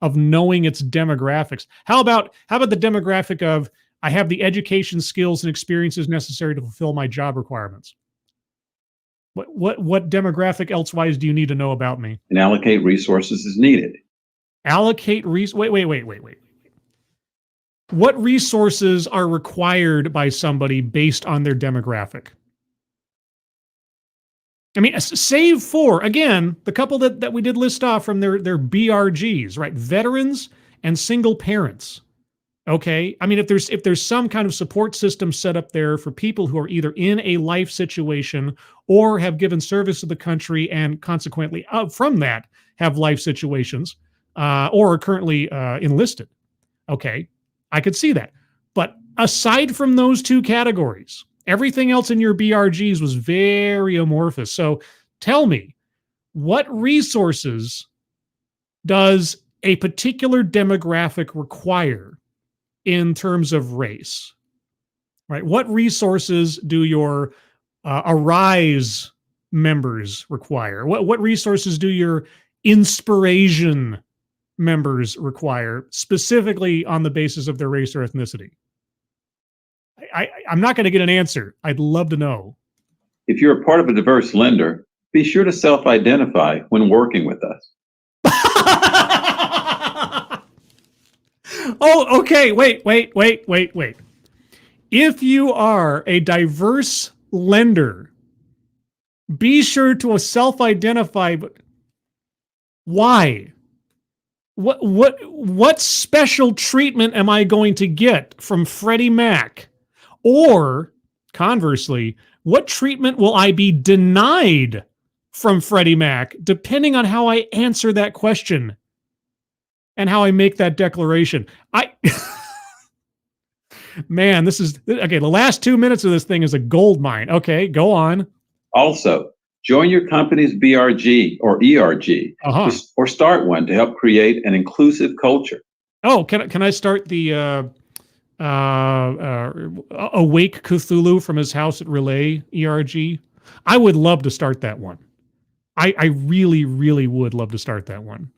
of knowing its demographics. How about the demographic of I have the education, skills, and experiences necessary to fulfill my job requirements? What demographic elsewise do you need to know about me? And allocate resources as needed. Allocate wait. What resources are required by somebody based on their demographic? I mean, save for, again, the couple that we did list off from their BRGs, right? Veterans and single parents. Okay. I mean, if there's some kind of support system set up there for people who are either in a life situation or have given service to the country and consequently from that have life situations or are currently enlisted. Okay. I could see that. But aside from those two categories, everything else in your BRGs was very amorphous. So tell me, what resources does a particular demographic require in terms of race? Right? What resources do your Arise members require? What resources do your Inspiration members require, specifically on the basis of their race or ethnicity? I'm not going to get an answer. I'd love to know. If you're a part of a diverse lender, be sure to self-identify when working with us. Oh, okay. Wait. If you are a diverse lender, be sure to self-identify. But why? What special treatment am I going to get from FreddieMac? Or conversely, what treatment will I be denied from FreddieMac, depending on how I answer that question and how I make that declaration? Man, this is okay. The last 2 minutes of this thing is a gold mine. Okay, go on. Also, join your company's BRG or ERG, or start one to help create an inclusive culture. Oh, can I start the Awake Cthulhu from his house at Relay ERG? I would love to start that one. I really, really would love to start that one.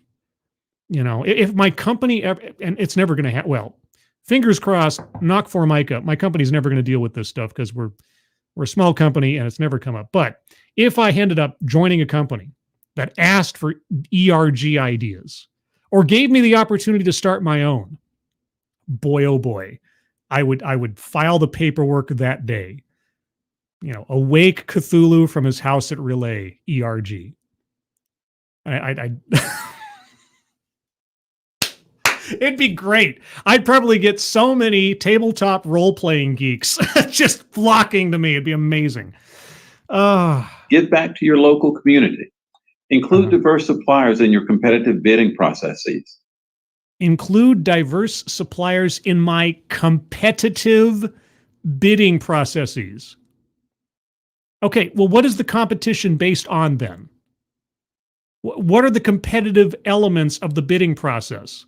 You know, if my company ever, and it's never going to happen. Well, fingers crossed, knock Formica. My company's never going to deal with this stuff because we're a small company and it's never come up. But if I ended up joining a company that asked for ERG ideas or gave me the opportunity to start my own, boy, oh boy, I would file the paperwork that day. You know, Awake Cthulhu from his house at Relay ERG. It'd be great. I'd probably get so many tabletop role-playing geeks just flocking to me. It'd be amazing. Give back to your local community. Include diverse suppliers in your competitive bidding processes. Include diverse suppliers in my competitive bidding processes. Okay, well, what is the competition based on then? What are the competitive elements of the bidding process?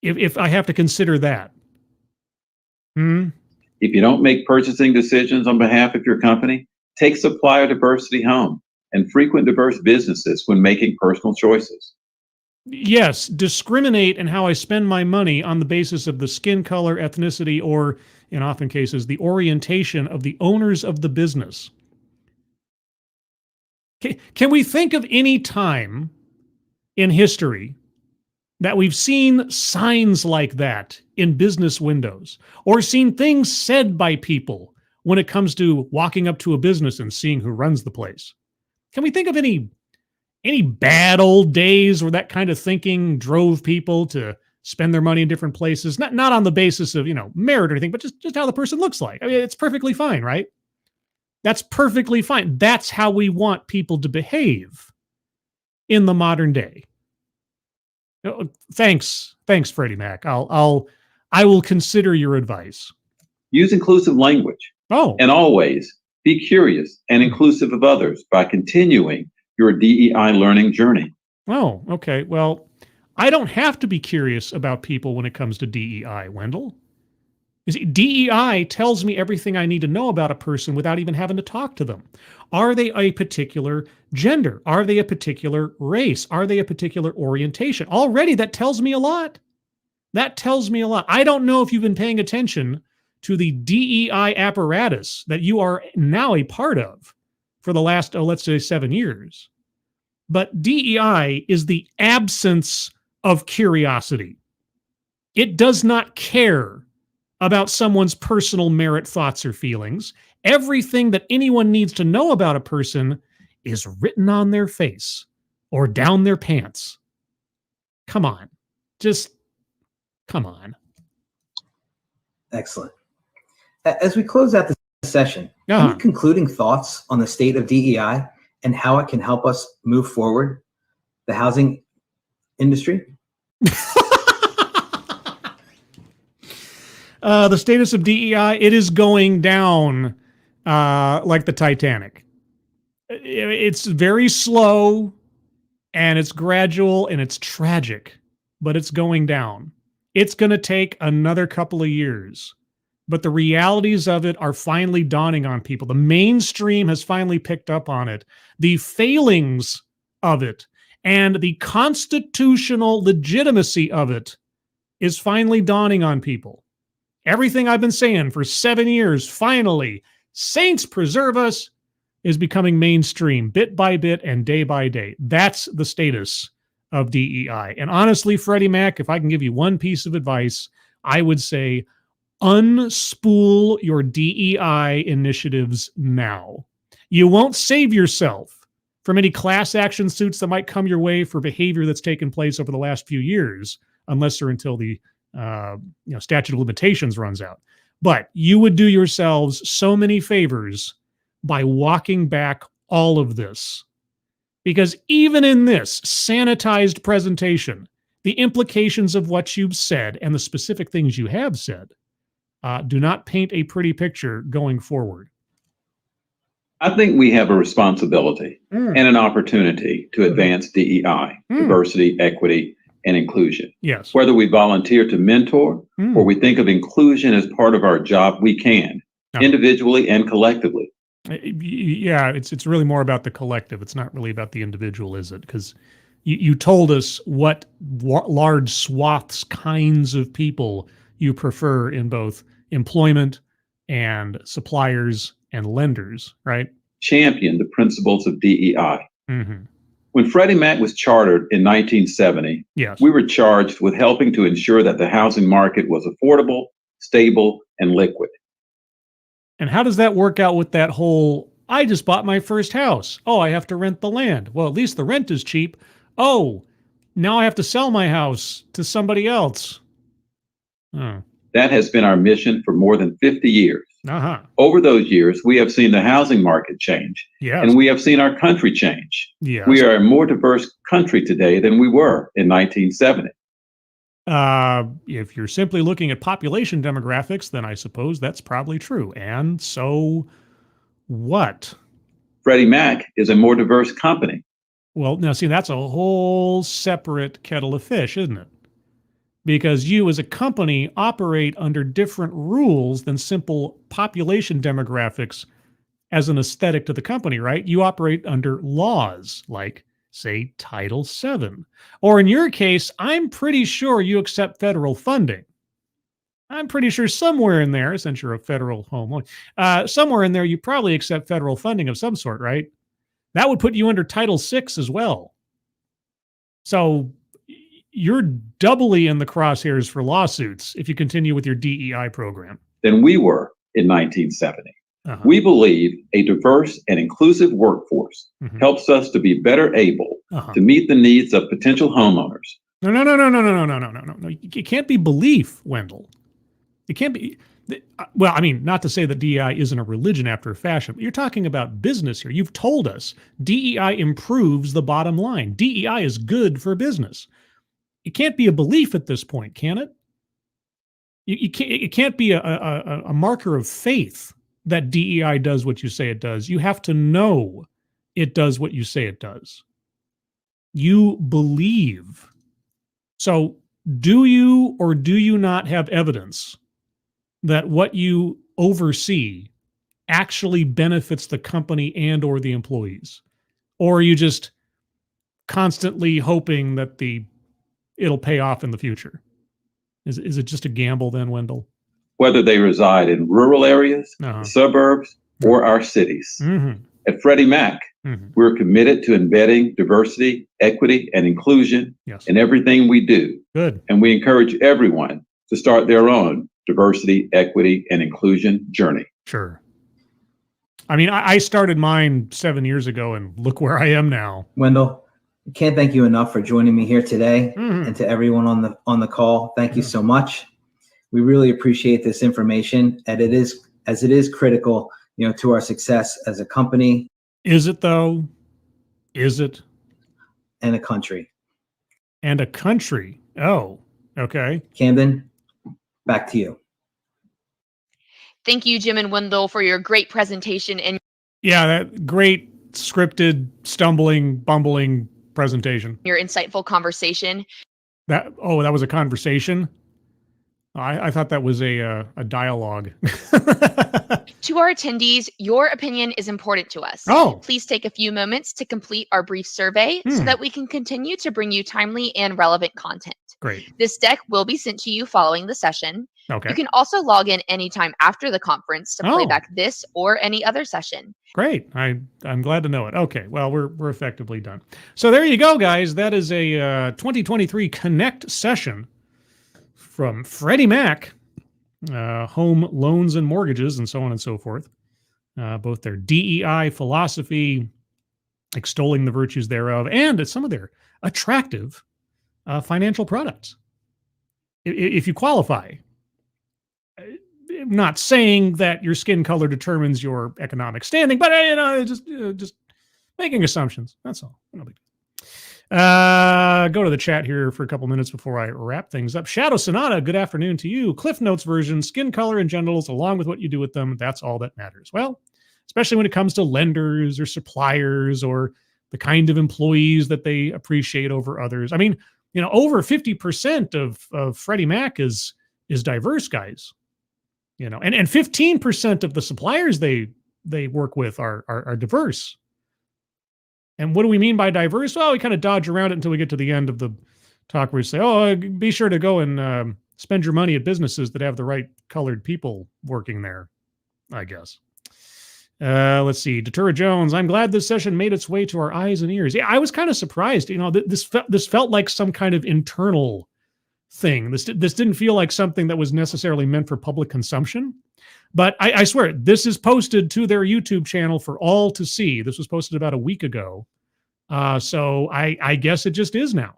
if I have to consider that. If you don't make purchasing decisions on behalf of your company, take supplier diversity home and frequent diverse businesses when making personal choices. Yes, discriminate in how I spend my money on the basis of the skin color, ethnicity, or, in often cases, the orientation of the owners of the business. Can we think of any time in history that we've seen signs like that in business windows, or seen things said by people when it comes to walking up to a business and seeing who runs the place? Can we think of any bad old days where that kind of thinking drove people to spend their money in different places? Not on the basis of, merit or anything, but just how the person looks like. I mean, it's perfectly fine, right? That's perfectly fine. That's how we want people to behave in the modern day. Thanks, FreddieMac. I will consider your advice. Use inclusive language. And always be curious and inclusive of others by continuing your DEI learning journey. Oh, okay. Well, I don't have to be curious about people when it comes to DEI, Wendell. You see, DEI tells me everything I need to know about a person without even having to talk to them. Are they a particular gender? Are they a particular race? Are they a particular orientation? Already, that tells me a lot. That tells me a lot. I don't know if you've been paying attention to the DEI apparatus that you are now a part of for the last, let's say, 7 years. But DEI is the absence of curiosity. It does not care about someone's personal merit, thoughts, or feelings. Everything that anyone needs to know about a person is written on their face or down their pants. Come on. Just come on. Excellent. As we close out the session, any concluding thoughts on the state of DEI and how it can help us move forward the housing industry? The status of DEI, it is going down like the Titanic. It's very slow, and it's gradual, and it's tragic, but it's going down. It's going to take another couple of years, but the realities of it are finally dawning on people. The mainstream has finally picked up on it. The failings of it and the constitutional legitimacy of it is finally dawning on people. Everything I've been saying for 7 years, finally, saints preserve us, is becoming mainstream bit by bit and day by day. That's the status of DEI. And honestly, FreddieMac, if I can give you one piece of advice, I would say unspool your DEI initiatives now. You won't save yourself from any class action suits that might come your way for behavior that's taken place over the last few years, unless or until the statute of limitations runs out. But you would do yourselves so many favors by walking back all of this. Because even in this sanitized presentation, the implications of what you've said and the specific things you have said do not paint a pretty picture going forward. I think we have a responsibility and an opportunity to advance DEI, diversity, equity, and inclusion. Yes. Whether we volunteer to mentor or we think of inclusion as part of our job, we can, individually and collectively. Yeah, it's really more about the collective. It's not really about the individual, is it? Because you told us what large swaths, kinds of people you prefer in both employment and suppliers and lenders, right? Champion the principles of DEI. Mm-hmm. When FreddieMac was chartered in 1970, we were charged with helping to ensure that the housing market was affordable, stable, and liquid. And how does that work out with that whole, I just bought my first house. Oh, I have to rent the land. Well, at least the rent is cheap. Oh, now I have to sell my house to somebody else. That has been our mission for more than 50 years. Over those years, we have seen the housing market change, and we have seen our country change. We are a more diverse country today than we were in 1970. If you're simply looking at population demographics, then I suppose that's probably true. And so what? FreddieMac is a more diverse company. Well, now see, that's a whole separate kettle of fish, isn't it? because you as a company operate under different rules than simple population demographics as an aesthetic to the company, right? You operate under laws like, say, Title VII. Or in your case, I'm pretty sure you accept federal funding. I'm pretty sure somewhere in there, since you're a federal home loan, somewhere in there, you probably accept federal funding of some sort, right? That would put you under Title VI as well. So you're doubly in the crosshairs for lawsuits if you continue with your DEI program. Than we were in 1970. We believe a diverse and inclusive workforce helps us to be better able to meet the needs of potential homeowners. No. It can't be belief, Wendell. It can't be. Well, I mean, not to say that DEI isn't a religion after a fashion, but you're talking about business here. You've told us DEI improves the bottom line. DEI is good for business. It can't be a belief at this point, can it? It can't be a marker of faith that DEI does what you say it does. You have to know it does what you say it does. You believe. So do you or do you not have evidence that what you oversee actually benefits the company and or the employees? Or are you just constantly hoping that it'll pay off in the future? Is it just a gamble then, Wendell? Whether they reside in rural areas, suburbs, or our cities. At FreddieMac, we're committed to embedding diversity, equity, and inclusion in everything we do. Good. And we encourage everyone to start their own diversity, equity, and inclusion journey. Sure. I mean, I started mine 7 years ago, and look where I am now. Wendell, I can't thank you enough for joining me here today, and to everyone on the call. Thank you so much. We really appreciate this information, and it is critical, to our success as a company. Is it though? Is it? And a country. And a country. Oh, okay. Camden, back to you. Thank you, Jim and Wendell, for your great presentation. And yeah, that great scripted, stumbling, bumbling presentation. Your insightful conversation. That was a conversation? I thought that was a dialogue. To our attendees, your opinion is important to us. Oh. Please take a few moments to complete our brief survey so that we can continue to bring you timely and relevant content. Great. This deck will be sent to you following the session. Okay. You can also log in anytime after the conference to play back this or any other session. Great. I'm glad to know it. Okay. Well, we're effectively done. So there you go, guys. That is a 2023 Connect session from FreddieMac, home loans and mortgages, and so on and so forth. Both their DEI philosophy, extolling the virtues thereof, and some of their attractive financial products. If you qualify, I'm not saying that your skin color determines your economic standing, but just making assumptions. That's all. No big deal. Go to the chat here for a couple minutes before I wrap things up. Shadow Sonata, good afternoon to you. Cliff Notes version, skin color and genitals, along with what you do with them, that's all that matters. Well, especially when it comes to lenders or suppliers or the kind of employees that they appreciate over others. I mean, over 50% of FreddieMac is diverse, guys. And 15% of the suppliers they work with are diverse. And what do we mean by diverse? Well, we kind of dodge around it until we get to the end of the talk where we say, be sure to go and spend your money at businesses that have the right colored people working there, I guess. Let's see. Datura Jones, I'm glad this session made its way to our eyes and ears. Yeah, I was kind of surprised. This felt like some kind of internal thing. This didn't feel like something that was necessarily meant for public consumption. But I swear, this is posted to their YouTube channel for all to see. This was posted about a week ago. So I guess it just is now.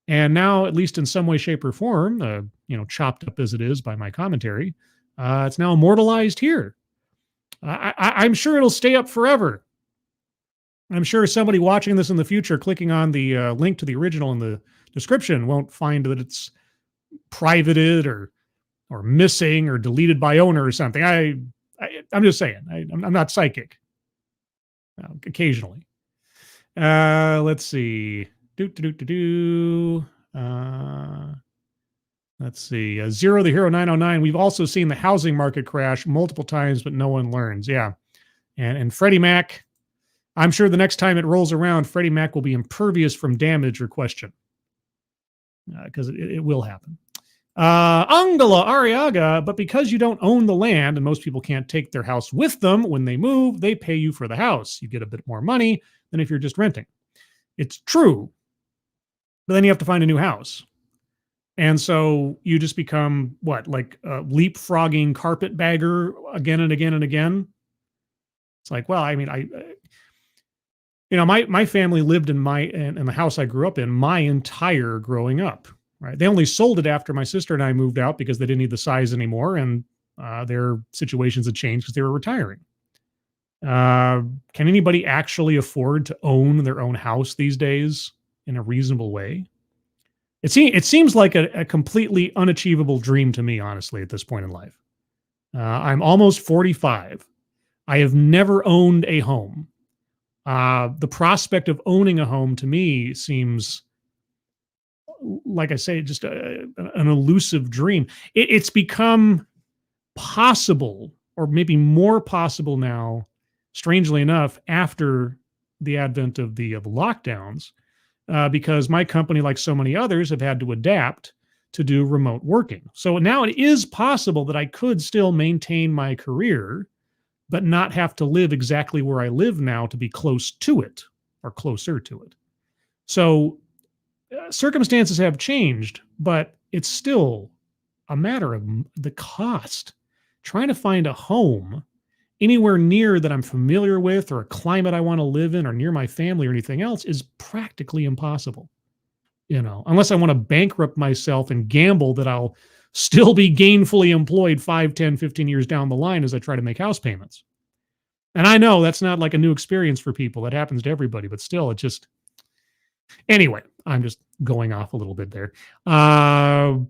And now, at least in some way, shape, or form, chopped up as it is by my commentary, it's now immortalized here. I'm sure it'll stay up forever. I'm sure somebody watching this in the future, clicking on the link to the original in the description, won't find that it's privated or missing or deleted by owner or something. I'm just saying. I'm not psychic. Occasionally. Let's see. Let's see. Zero the Hero 909. We've also seen the housing market crash multiple times, but no one learns. Yeah. And FreddieMac, I'm sure the next time it rolls around, FreddieMac will be impervious from damage or question. Because it will happen. Angela Ariaga, but because you don't own the land and most people can't take their house with them when they move, they pay you for the house. You get a bit more money than if you're just renting. It's true. But then you have to find a new house. And so you just become like a leapfrogging carpetbagger again and again and again. It's like, well, I mean, my family lived in the house I grew up in my entire growing up. Right? They only sold it after my sister and I moved out because they didn't need the size anymore, and their situations had changed because they were retiring. Can anybody actually afford to own their own house these days in a reasonable way? It seems like a completely unachievable dream to me, honestly, at this point in life. I'm almost 45. I have never owned a home. The prospect of owning a home to me seems, like I say, just an elusive dream. It's become possible, or maybe more possible now, strangely enough, after the advent of the lockdowns, because my company, like so many others, have had to adapt to do remote working. So now it is possible that I could still maintain my career, but not have to live exactly where I live now to be close to it or closer to it. So circumstances have changed, but it's still a matter of the cost. Trying to find a home anywhere near that I'm familiar with, or a climate I want to live in, or near my family or anything else, is practically impossible. Unless I want to bankrupt myself and gamble that I'll still be gainfully employed 5, 10, 15 years down the line as I try to make house payments. And I know that's not like a new experience for people. That happens to everybody, but still, anyway, I'm just going off a little bit there. And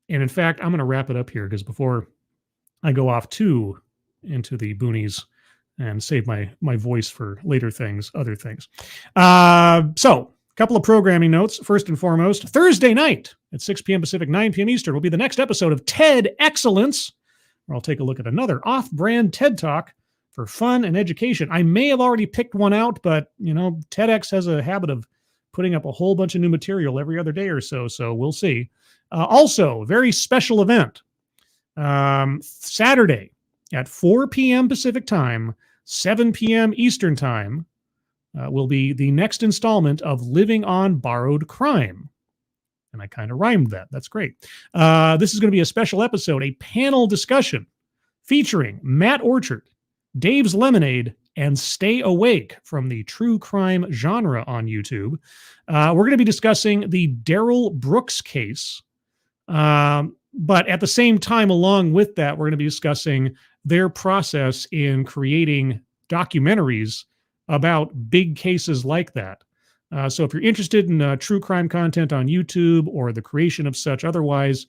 in fact, I'm going to wrap it up here, because before I go off into the boonies and save my voice for later things, other things. So a couple of programming notes. First and foremost, Thursday night at 6 p.m. Pacific, 9 p.m. Eastern will be the next episode of TED Excellence, where I'll take a look at another off-brand TED Talk for fun and education. I may have already picked one out, but, TEDx has a habit of putting up a whole bunch of new material every other day or so we'll see. Also, very special event. Saturday at 4 p.m. Pacific time, 7 p.m. Eastern time, will be the next installment of Living on Borrowed Crime. And I kind of rhymed that. That's great. This is going to be a special episode, a panel discussion featuring Matt Orchard, Dave's Lemonade, and Stay Awake from the true crime genre on YouTube. We're going to be discussing the Darrell Brooks case. But at the same time, along with that, we're going to be discussing their process in creating documentaries about big cases like that. So if you're interested in true crime content on YouTube or the creation of such otherwise,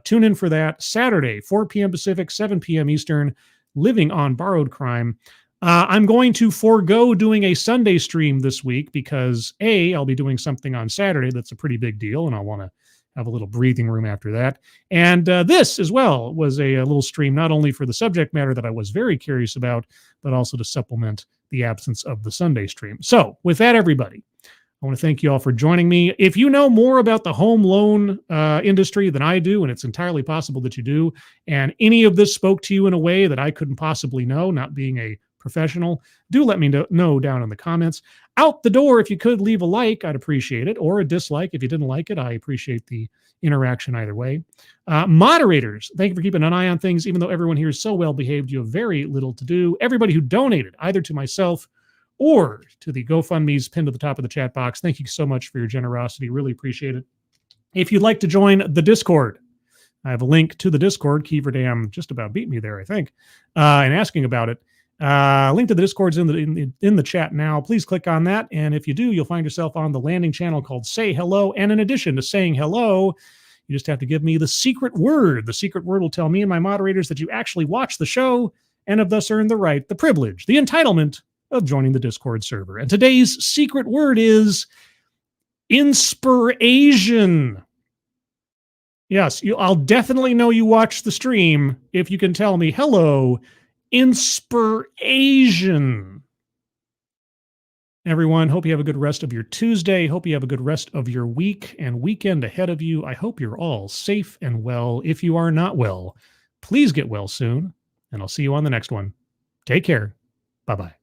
tune in for that. Saturday, 4 p.m. Pacific, 7 p.m. Eastern, Living on Borrowed Crime. I'm going to forego doing a Sunday stream this week because, A, I'll be doing something on Saturday that's a pretty big deal, and I'll want to have a little breathing room after that. And this, as well, was a little stream not only for the subject matter that I was very curious about, but also to supplement the absence of the Sunday stream. So, with that, everybody, I want to thank you all for joining me. If you know more about the home loan industry than I do, and it's entirely possible that you do, and any of this spoke to you in a way that I couldn't possibly know, not being a professional, do let me know down in the comments. Out the door, if you could leave a like, I'd appreciate it, or a dislike if you didn't like it. I appreciate the interaction either way. Moderators, thank you for keeping an eye on things, even though everyone here is so well behaved. You have very little to do. Everybody who donated, either to myself or to the GoFundMe's pinned to the top of the chat box, thank you so much for your generosity. Really appreciate it. If you'd like to join the Discord, I have a link to the Discord. Keeverdam just about beat me there, I think, in asking about it. Link to the Discord's in the chat now. Please click on that, and if you do, you'll find yourself on the landing channel called Say Hello. And in addition to saying hello, you just have to give me the secret word. The secret word will tell me and my moderators that you actually watch the show and have thus earned the right, the privilege, the entitlement of joining the Discord server. And today's secret word is inspiration. Yes, I'll definitely know you watched the stream if you can tell me, hello, inspiration. Everyone, hope you have a good rest of your Tuesday. Hope you have a good rest of your week and weekend ahead of you. I hope you're all safe and well. If you are not well, please get well soon, and I'll see you on the next one. Take care. Bye-bye.